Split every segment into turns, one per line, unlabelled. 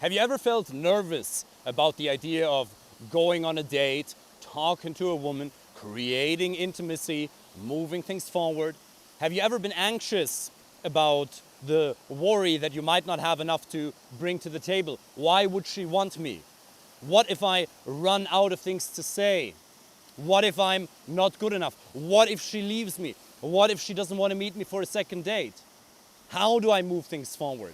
Have you ever felt nervous about the idea of going on a date, talking to a woman, creating intimacy, moving things forward? Have you ever been anxious about the worry that you might not have enough to bring to the table? Why would she want me? What if I run out of things to say? What if I'm not good enough? What if she leaves me? What if she doesn't want to meet me for a second date? How do I move things forward?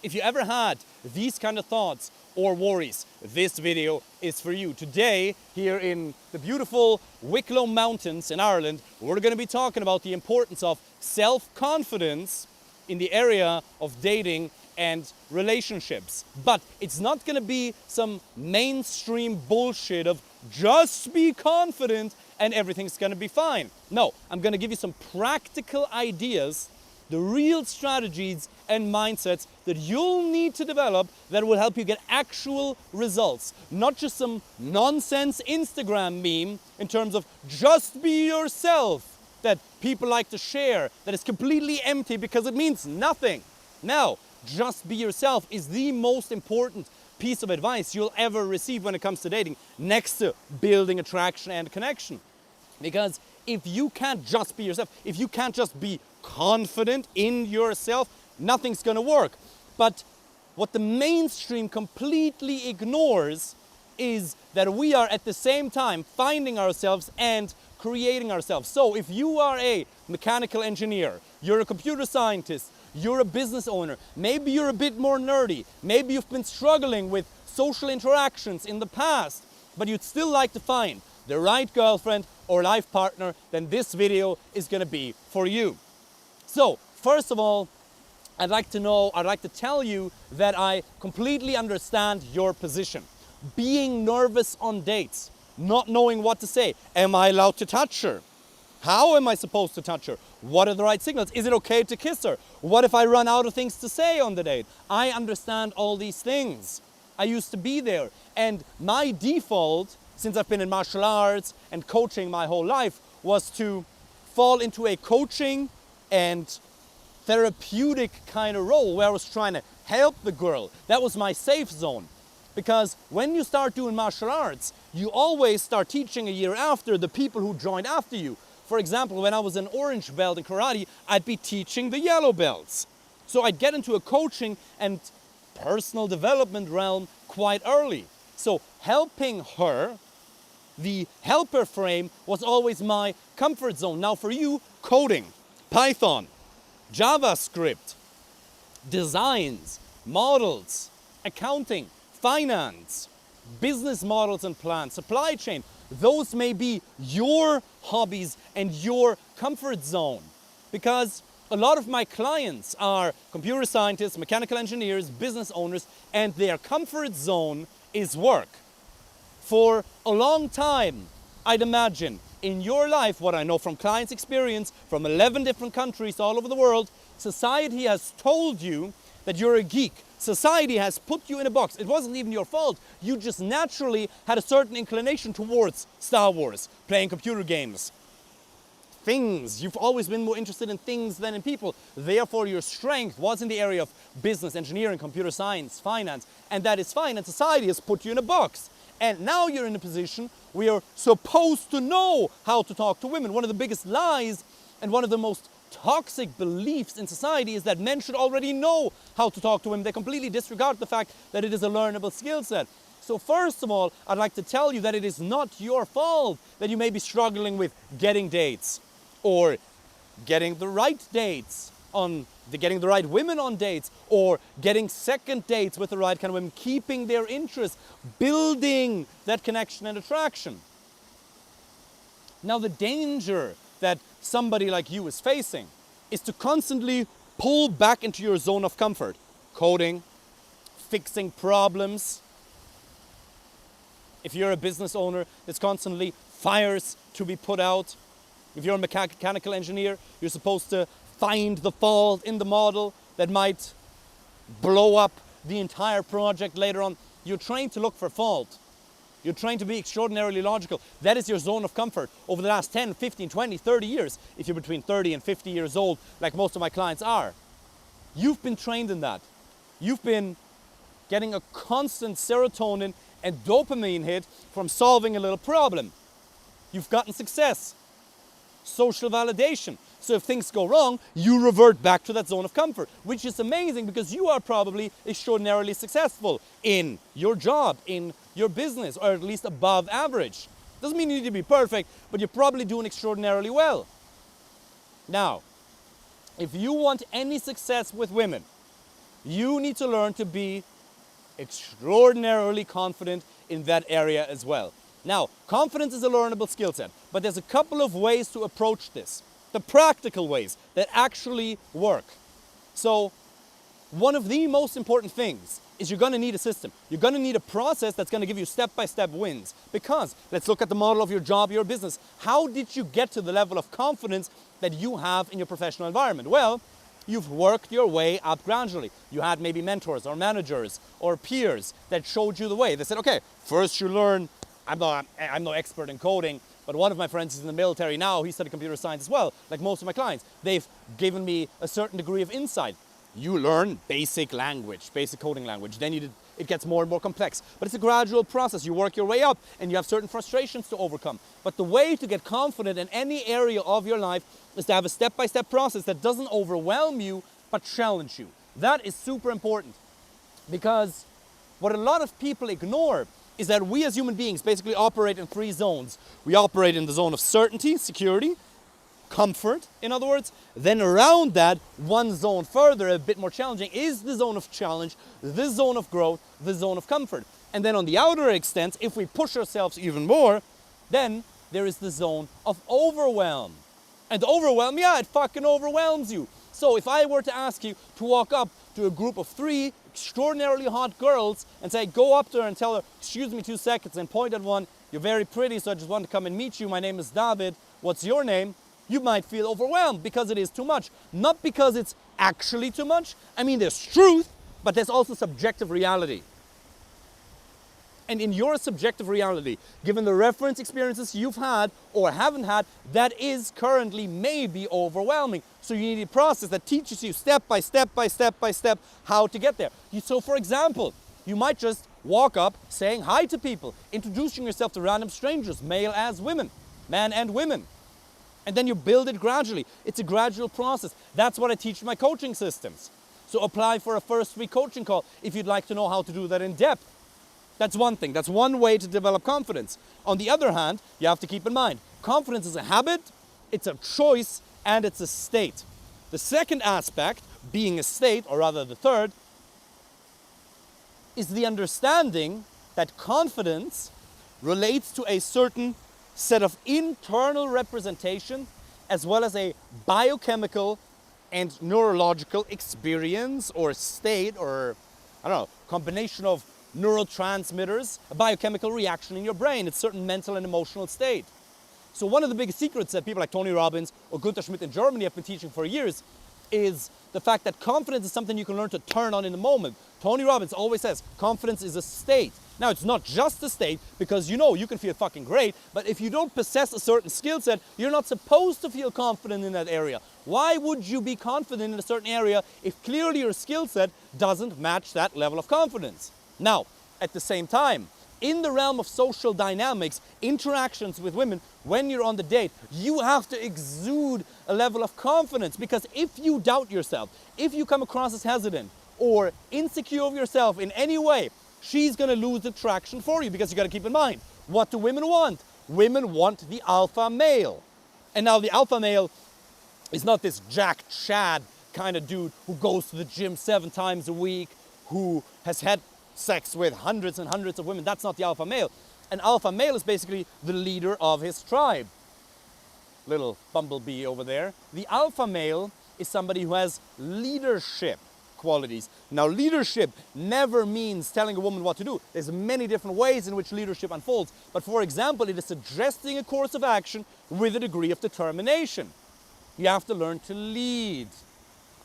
If you ever had these kind of thoughts or worries, this video is for you. Today, here in the beautiful Wicklow Mountains in Ireland, we're going to be talking about the importance of self-confidence in the area of dating and relationships. But it's not going to be some mainstream bullshit of just be confident and everything's going to be fine. No, I'm going to give you some practical ideas, the real strategies and mindsets that you'll need to develop that will help you get actual results. Not just some nonsense Instagram meme in terms of just be yourself that people like to share, that is completely empty because it means nothing. Now, just be yourself is the most important piece of advice you'll ever receive when it comes to dating, next to building attraction and connection. Because if you can't just be yourself, if you can't just be confident in yourself, nothing's gonna work. But what the mainstream completely ignores is that we are at the same time finding ourselves and creating ourselves. So if you are a mechanical engineer, you're a computer scientist, you're a business owner, maybe you're a bit more nerdy, maybe you've been struggling with social interactions in the past, but you'd still like to find the right girlfriend or life partner, then this video is gonna be for you. So, first of all, I'd like to tell you that I completely understand your position. Being nervous on dates, not knowing what to say. Am I allowed to touch her? How am I supposed to touch her? What are the right signals? Is it okay to kiss her? What if I run out of things to say on the date? I understand all these things. I used to be there. And my default, since I've been in martial arts and coaching my whole life, was to fall into a coaching and therapeutic kind of role where I was trying to help the girl. That was my safe zone. Because when you start doing martial arts, you always start teaching a year after the people who joined after you. For example, when I was an orange belt in karate, I'd be teaching the yellow belts. So I'd get into a coaching and personal development realm quite early. So helping her, the helper frame, was always my comfort zone. Now for you, coding, Python, JavaScript, designs, models, accounting, finance, business models and plans, supply chain, those may be your hobbies and your comfort zone. Because a lot of my clients are computer scientists, mechanical engineers, business owners, and their comfort zone is work. For a long time, I'd imagine, in your life, what I know from clients' experience from 11 different countries all over the world, society has told you that you're a geek. Society has put you in a box. It wasn't even your fault. You just naturally had a certain inclination towards Star Wars, playing computer games. Things. You've always been more interested in things than in people. Therefore, your strength was in the area of business, engineering, computer science, finance. And that is fine. And society has put you in a box. And now you're in a position where you're supposed to know how to talk to women. One of the biggest lies and one of the most toxic beliefs in society is that men should already know how to talk to women. They completely disregard the fact that it is a learnable skill set. So first of all, I'd like to tell you that it is not your fault that you may be struggling with getting dates or getting the right dates getting the right women on dates, or getting second dates with the right kind of women, keeping their interest, building that connection and attraction. Now the danger that somebody like you is facing is to constantly pull back into your zone of comfort. Coding, fixing problems. If you're a business owner, there's constantly fires to be put out. If you're a mechanical engineer, you're supposed to find the fault in the model that might blow up the entire project later on. You're trained to look for fault. You're trained to be extraordinarily logical. That is your zone of comfort over the last 10, 15, 20, 30 years, if you're between 30 and 50 years old, like most of my clients are. You've been trained in that. You've been getting a constant serotonin and dopamine hit from solving a little problem. You've gotten success, social validation. So if things go wrong, you revert back to that zone of comfort, which is amazing because you are probably extraordinarily successful in your job, in your business, or at least above average. Doesn't mean you need to be perfect, but you're probably doing extraordinarily well. Now, if you want any success with women, you need to learn to be extraordinarily confident in that area as well. Now, confidence is a learnable skill set, but there's a couple of ways to approach this. The practical ways that actually work. So, one of the most important things is you're going to need a system. You're going to need a process that's going to give you step-by-step wins. Because, let's look at the model of your job, your business. How did you get to the level of confidence that you have in your professional environment? Well, you've worked your way up gradually. You had maybe mentors or managers or peers that showed you the way. They said, okay, first you learn, I'm no expert in coding, but one of my friends is in the military now, he studied computer science as well, like most of my clients. They've given me a certain degree of insight. You learn basic language, basic coding language, then it gets more and more complex. But it's a gradual process. You work your way up and you have certain frustrations to overcome. But the way to get confident in any area of your life is to have a step-by-step process that doesn't overwhelm you, but challenge you. That is super important because what a lot of people ignore is that we as human beings basically operate in three zones. We operate in the zone of certainty, security, comfort, in other words. Then around that, one zone further, a bit more challenging, is the zone of challenge, the zone of growth, the zone of comfort. And then on the outer extent, if we push ourselves even more, then there is the zone of overwhelm. And overwhelm, yeah, it fucking overwhelms you. So if I were to ask you to walk up to a group of 3 extraordinarily hot girls and say, go up to her and tell her, excuse me 2 seconds, and point at one, you're very pretty, so I just want to come and meet you, my name is David, what's your name? You might feel overwhelmed because it is too much. Not because it's actually too much. I mean, there's truth, but there's also subjective reality. And in your subjective reality, given the reference experiences you've had or haven't had, that is currently maybe overwhelming. So you need a process that teaches you step by step how to get there. So for example, you might just walk up saying hi to people, introducing yourself to random strangers, male as women, men and women. And then you build it gradually. It's a gradual process. That's what I teach my coaching systems. So apply for a first free coaching call if you'd like to know how to do that in depth. That's one thing. That's one way to develop confidence. On the other hand, you have to keep in mind, confidence is a habit, it's a choice, and it's a state. The second aspect, being a state, or rather the third, is the understanding that confidence relates to a certain set of internal representation as well as a biochemical and neurological experience or state or, I don't know, combination of neurotransmitters, a biochemical reaction in your brain. It's a certain mental and emotional state. So one of the biggest secrets that people like Tony Robbins or Gunther Schmidt in Germany have been teaching for years is the fact that confidence is something you can learn to turn on in the moment. Tony Robbins always says confidence is a state. Now, it's not just a state, because you know you can feel fucking great, but if you don't possess a certain skill set, you're not supposed to feel confident in that area. Why would you be confident in a certain area if clearly your skill set doesn't match that level of confidence? Now, at the same time, in the realm of social dynamics, interactions with women, when you're on the date, you have to exude a level of confidence, because if you doubt yourself, if you come across as hesitant or insecure of yourself in any way, she's going to lose attraction for you, because you got to keep in mind, what do women want? Women want the alpha male. And now the alpha male is not this jacked Chad kind of dude who goes to the gym 7 times a week, who has had sex with hundreds and hundreds of women. That's not the alpha male. An alpha male is basically the leader of his tribe. Little bumblebee over there. The alpha male is somebody who has leadership qualities. Now, leadership never means telling a woman what to do. There's many different ways in which leadership unfolds. But for example, it is suggesting a course of action with a degree of determination. You have to learn to lead.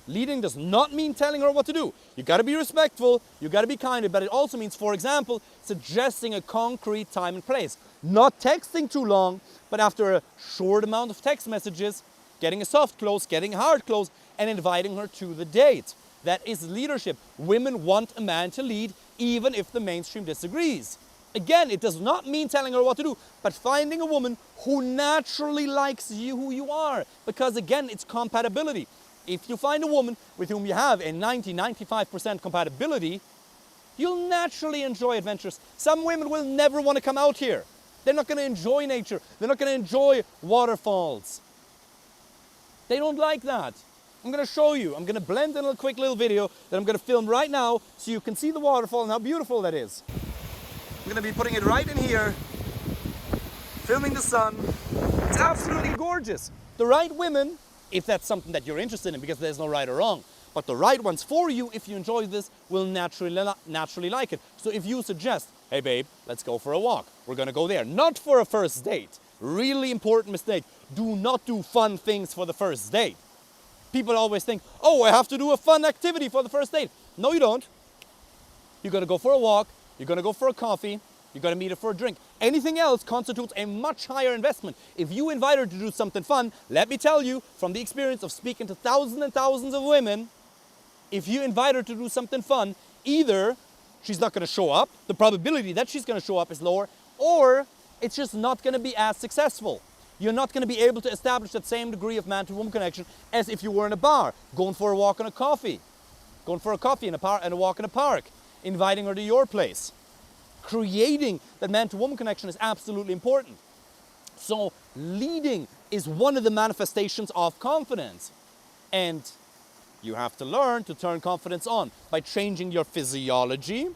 Leading does not mean telling her what to do. You got to be respectful, you got to be kind, but it also means, for example, suggesting a concrete time and place. Not texting too long, but after a short amount of text messages, getting a soft close, getting a hard close, and inviting her to the date. That is leadership. Women want a man to lead even if the mainstream disagrees. Again, it does not mean telling her what to do, but finding a woman who naturally likes you who you are. Because again, it's compatibility. If you find a woman with whom you have a 90-95% compatibility, you'll naturally enjoy adventures. Some women will never want to come out here. They're not going to enjoy nature. They're not going to enjoy waterfalls. They don't like that. I'm going to show you. I'm going to blend in a quick little video that I'm going to film right now so you can see the waterfall and how beautiful that is. I'm going to be putting it right in here, filming the sun. It's absolutely gorgeous. The right women, if that's something that you're interested in, because there's no right or wrong, but the right ones for you, if you enjoy this, will naturally like it. So if you suggest, hey babe, let's go for a walk, we're going to go there. Not for a first date. Really important mistake. Do not do fun things for the first date. People always think, oh, I have to do a fun activity for the first date. No, you don't. You're going to go for a walk. You're going to go for a coffee. You're going to meet her for a drink. Anything else constitutes a much higher investment. If you invite her to do something fun, let me tell you, from the experience of speaking to thousands and thousands of women, if you invite her to do something fun, either she's not going to show up, the probability that she's going to show up is lower, or it's just not going to be as successful. You're not going to be able to establish that same degree of man-to-woman connection as if you were in a bar, going for a walk and a coffee, going for a coffee and a walk in a park, inviting her to your place. Creating that man-to-woman connection is absolutely important. So leading is one of the manifestations of confidence. And you have to learn to turn confidence on by changing your physiology,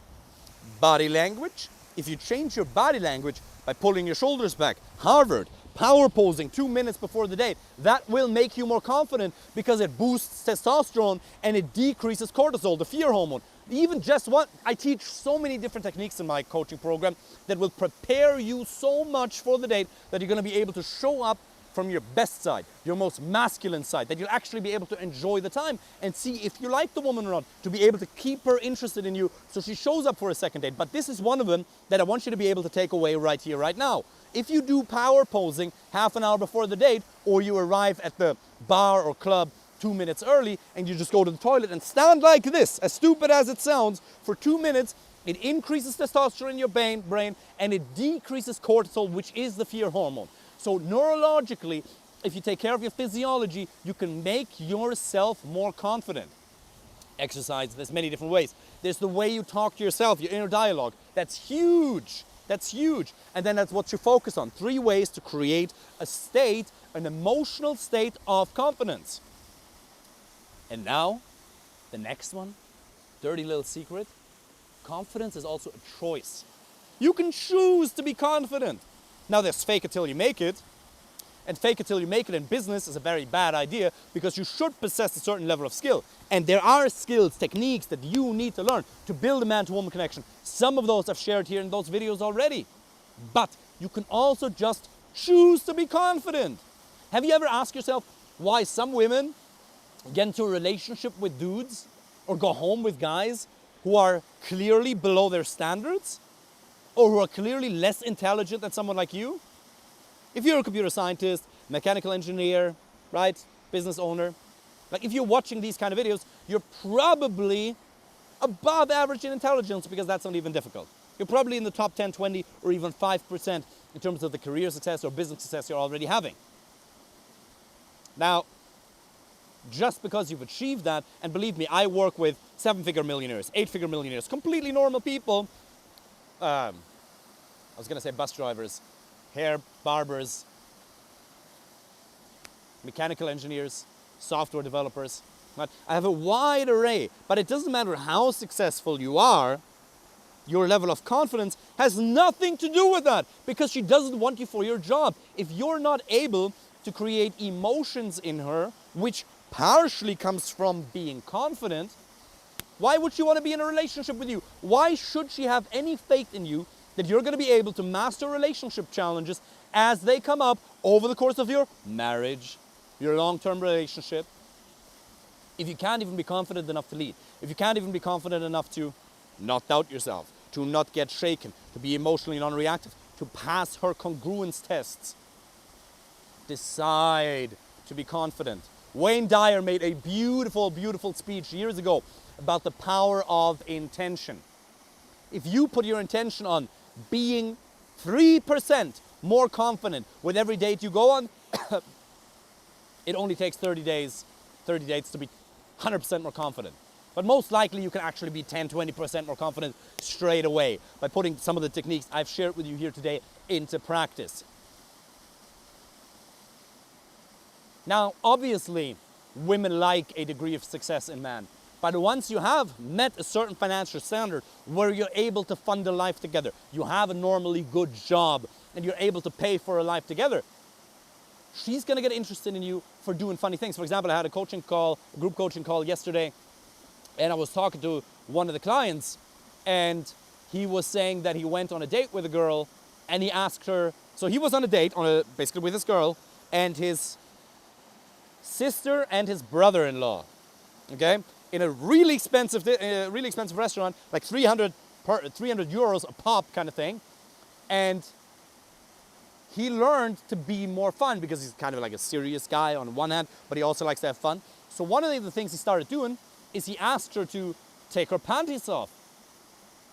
body language. If you change your body language by pulling your shoulders back, Harvard, power posing 2 minutes before the date, that will make you more confident because it boosts testosterone and it decreases cortisol, the fear hormone. Even just what I teach so many different techniques in my coaching program that will prepare you so much for the date that you're going to be able to show up from your best side, your most masculine side, that you'll actually be able to enjoy the time and see if you like the woman or not, to be able to keep her interested in you so she shows up for a second date. But this is one of them that I want you to be able to take away right here, right now. If you do power posing half an hour before the date, or you arrive at the bar or club 2 minutes early and you just go to the toilet and stand like this, as stupid as it sounds, for 2 minutes, it increases testosterone in your brain and it decreases cortisol, which is the fear hormone. So neurologically, if you take care of your physiology, you can make yourself more confident. Exercise, there's many different ways. There's the way you talk to yourself, your inner dialogue. That's huge. That's huge. And then that's what you focus on. 3 ways to create a state, an emotional state of confidence. And now, the next one, dirty little secret. Confidence is also a choice. You can choose to be confident. Now there's fake it till you make it. And fake it till you make it in business is a very bad idea because you should possess a certain level of skill. And there are skills, techniques that you need to learn to build a man-to-woman connection. Some of those I've shared here in those videos already. But you can also just choose to be confident. Have you ever asked yourself why some women get into a relationship with dudes or go home with guys who are clearly below their standards or who are clearly less intelligent than someone like you? If you're a computer scientist, mechanical engineer, right, business owner, like if you're watching these kind of videos, you're probably above average in intelligence because that's not even difficult. You're probably in the top 10, 20, or even 5% in terms of the career success or business success you're already having. Now, just because you've achieved that, and believe me, I work with 7-figure millionaires, 8-figure millionaires, completely normal people. I was going to say bus drivers, hair barbers, mechanical engineers, software developers. I have a wide array, but it doesn't matter how successful you are, your level of confidence has nothing to do with that because she doesn't want you for your job. If you're not able to create emotions in her, which partially comes from being confident, why would she want to be in a relationship with you? Why should she have any faith in you that you're going to be able to master relationship challenges as they come up over the course of your marriage, your long-term relationship, if you can't even be confident enough to lead, if you can't even be confident enough to not doubt yourself, to not get shaken, to be emotionally non-reactive, to pass her congruence tests? Decide to be confident. Wayne Dyer made a beautiful, beautiful speech years ago about the power of intention. If you put your intention on being 3% more confident with every date you go on, it only takes 30 dates to be 100% more confident. But most likely you can actually be 10, 20% more confident straight away by putting some of the techniques I've shared with you here today into practice. Now, obviously, women like a degree of success in men. But once you have met a certain financial standard where you're able to fund a life together, you have a normally good job, and you're able to pay for a life together, she's going to get interested in you for doing funny things. For example, I had a group coaching call yesterday, and I was talking to one of the clients, and he was saying that he went on a date with a girl, and he asked her, so he was on a date basically with this girl, and his sister and his brother-in-law, okay, in a really expensive restaurant, like 300 euros a pop kind of thing, and he learned to be more fun because he's kind of like a serious guy on one hand, but he also likes to have fun. So one of the things he started doing is he asked her to take her panties off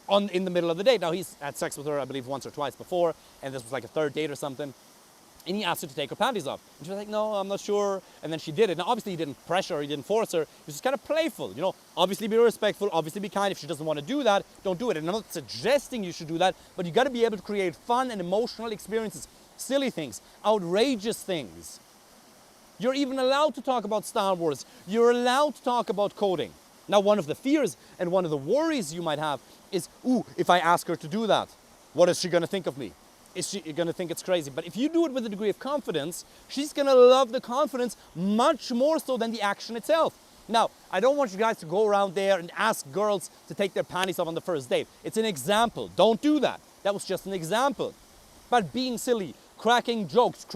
in the middle of the date. Now, he's had sex with her, I believe, once or twice before, and this was like a third date or something. And he asked her to take her panties off. And she was like, no, I'm not sure. And then she did it. Now, obviously, he didn't pressure her, he didn't force her. He was just kind of playful, you know. Obviously, be respectful, obviously be kind. If she doesn't want to do that, don't do it. And I'm not suggesting you should do that, but you got to be able to create fun and emotional experiences, silly things, outrageous things. You're even allowed to talk about Star Wars. You're allowed to talk about coding. Now, one of the fears and one of the worries you might have is, ooh, if I ask her to do that, what is she going to think of me? Is she going to think it's crazy? But if you do it with a degree of confidence, she's going to love the confidence much more so than the action itself. Now, I don't want you guys to go around there and ask girls to take their panties off on the first date. It's an example. Don't do that. That was just an example. But being silly, cracking jokes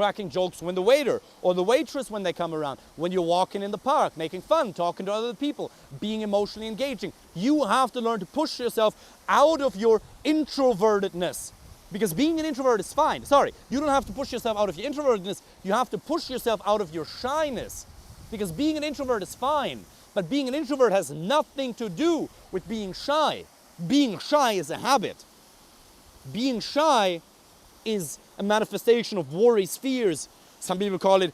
when the waiter or the waitress when they come around, when you're walking in the park, making fun, talking to other people, being emotionally engaging. You have to learn to push yourself out of your introvertedness. Because being an introvert is fine. Sorry, you don't have to push yourself out of your introvertedness. You have to push yourself out of your shyness. Because being an introvert is fine. But being an introvert has nothing to do with being shy. Being shy is a habit. Being shy is a manifestation of worries, fears. Some people call it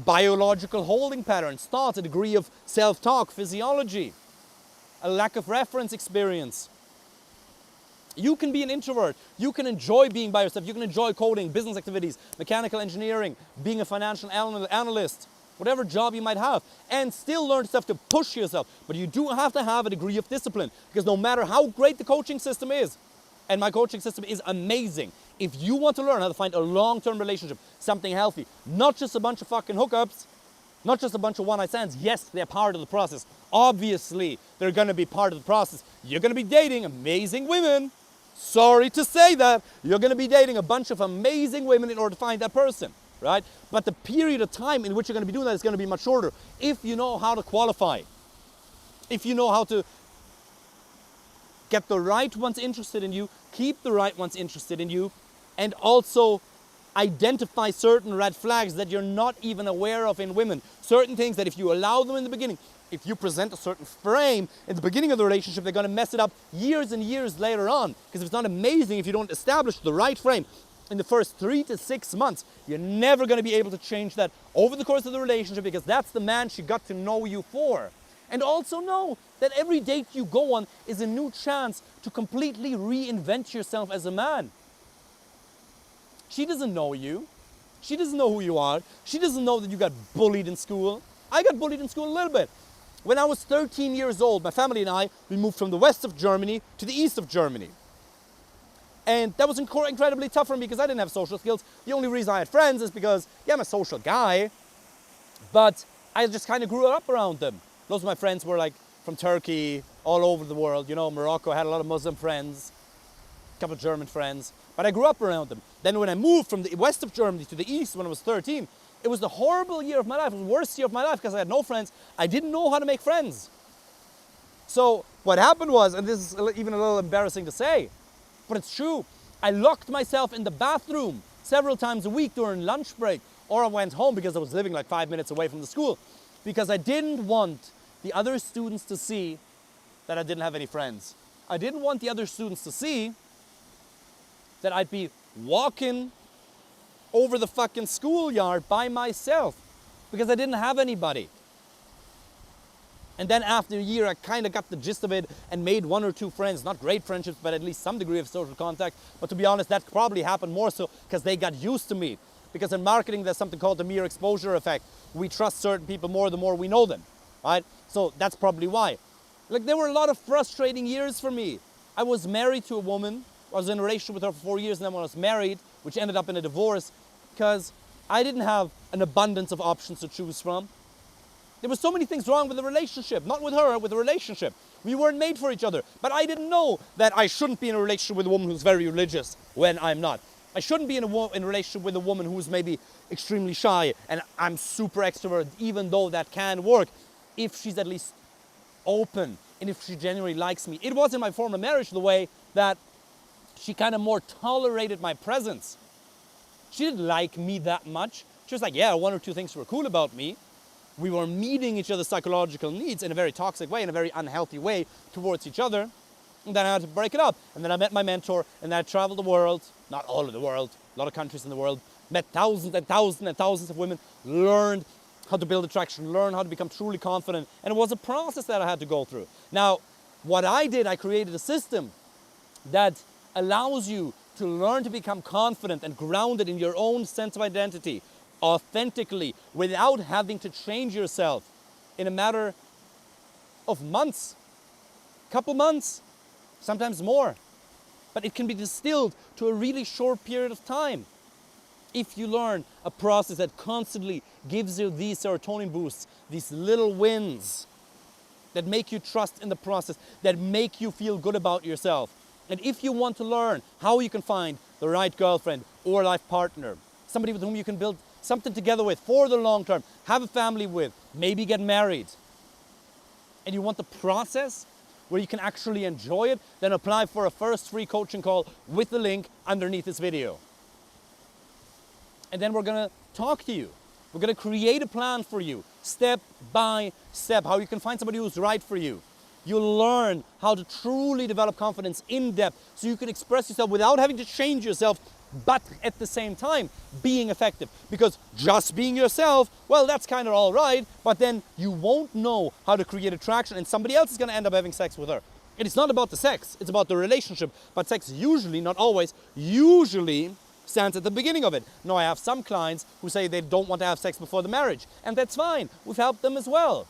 biological holding patterns, thoughts, a degree of self-talk, physiology, a lack of reference experience. You can be an introvert. You can enjoy being by yourself. You can enjoy coding, business activities, mechanical engineering, being a financial analyst, whatever job you might have, and still learn stuff to push yourself. But you do have to have a degree of discipline, because no matter how great the coaching system is, and my coaching system is amazing, if you want to learn how to find a long-term relationship, something healthy, not just a bunch of fucking hookups, not just a bunch of one-night stands. Yes, they're part of the process. Obviously, they're going to be part of the process. You're going to be dating amazing women. Sorry to say that. You're going to be dating a bunch of amazing women in order to find that person, right? But the period of time in which you're going to be doing that is going to be much shorter if you know how to qualify. If you know how to get the right ones interested in you, keep the right ones interested in you, and also identify certain red flags that you're not even aware of in women. Certain things that if you allow them in the beginning, if you present a certain frame in the beginning of the relationship, they're going to mess it up years and years later on. Because it's not amazing if you don't establish the right frame in the first 3 to 6 months. You're never going to be able to change that over the course of the relationship, because that's the man she got to know you for. And also know that every date you go on is a new chance to completely reinvent yourself as a man. She doesn't know you. She doesn't know who you are. She doesn't know that you got bullied in school. I got bullied in school a little bit. When I was 13 years old, my family and I, we moved from the west of Germany to the east of Germany. And that was incredibly tough for me because I didn't have social skills. The only reason I had friends is because, yeah, I'm a social guy, but I just kind of grew up around them. Most of my friends were like from Turkey, all over the world. You know, Morocco, I had a lot of Muslim friends, a couple of German friends, but I grew up around them. Then when I moved from the west of Germany to the east when I was 13, it was the horrible year of my life. It was the worst year of my life because I had no friends. I didn't know how to make friends. So what happened was, and this is even a little embarrassing to say, but it's true, I locked myself in the bathroom several times a week during lunch break, or I went home because I was living like 5 minutes away from the school, because I didn't want the other students to see that I didn't have any friends. I didn't want the other students to see that I'd be walking over the fucking schoolyard by myself because I didn't have anybody. And then after a year, I kind of got the gist of it and made 1 or 2 friends. Not great friendships, but at least some degree of social contact. But to be honest, that probably happened more so because they got used to me. Because in marketing, there's something called the mere exposure effect. We trust certain people more the more we know them, right? So that's probably why. Like, there were a lot of frustrating years for me. I was married to a woman. I was in a relationship with her for 4 years, and then when I was married, which ended up in a divorce, because I didn't have an abundance of options to choose from. There were so many things wrong with the relationship, not with her, with the relationship. We weren't made for each other. But I didn't know that I shouldn't be in a relationship with a woman who's very religious when I'm not. I shouldn't be in a relationship with a woman who's maybe extremely shy and I'm super extroverted, even though that can work if she's at least open and if she genuinely likes me. It was in my former marriage the way that she kind of more tolerated my presence. She didn't like me that much. She was like, yeah, 1 or 2 things were cool about me. We were meeting each other's psychological needs in a very toxic way, in a very unhealthy way towards each other. And then I had to break it up. And then I met my mentor, and then I traveled the world, not all of the world, a lot of countries in the world, met thousands and thousands and thousands of women, learned how to build attraction, learned how to become truly confident. And it was a process that I had to go through. Now, what I did, I created a system that allows you to learn to become confident and grounded in your own sense of identity, authentically, without having to change yourself in a matter of months, couple months, sometimes more. But it can be distilled to a really short period of time if you learn a process that constantly gives you these serotonin boosts, these little wins that make you trust in the process, that make you feel good about yourself. And if you want to learn how you can find the right girlfriend or life partner, somebody with whom you can build something together with for the long term, have a family with, maybe get married, and you want the process where you can actually enjoy it, then apply for a first free coaching call with the link underneath this video. And then we're gonna talk to you. We're gonna create a plan for you, step by step, how you can find somebody who's right for you. You'll learn how to truly develop confidence in depth so you can express yourself without having to change yourself, but at the same time being effective. Because just being yourself, well, that's kind of all right, but then you won't know how to create attraction and somebody else is going to end up having sex with her. And it's not about the sex, it's about the relationship. But sex usually, not always, usually stands at the beginning of it. Now, I have some clients who say they don't want to have sex before the marriage, and that's fine. We've helped them as well.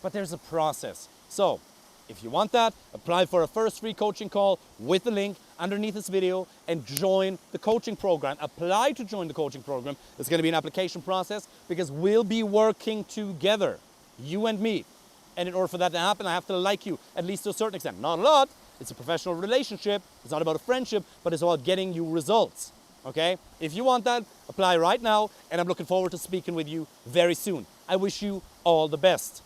But there's a process. So, if you want that, apply for a first free coaching call with the link underneath this video and join the coaching program. Apply to join the coaching program. It's going to be an application process because we'll be working together, you and me. And in order for that to happen, I have to like you, at least to a certain extent. Not a lot. It's a professional relationship. It's not about a friendship, but it's about getting you results. Okay? If you want that, apply right now. And I'm looking forward to speaking with you very soon. I wish you all the best.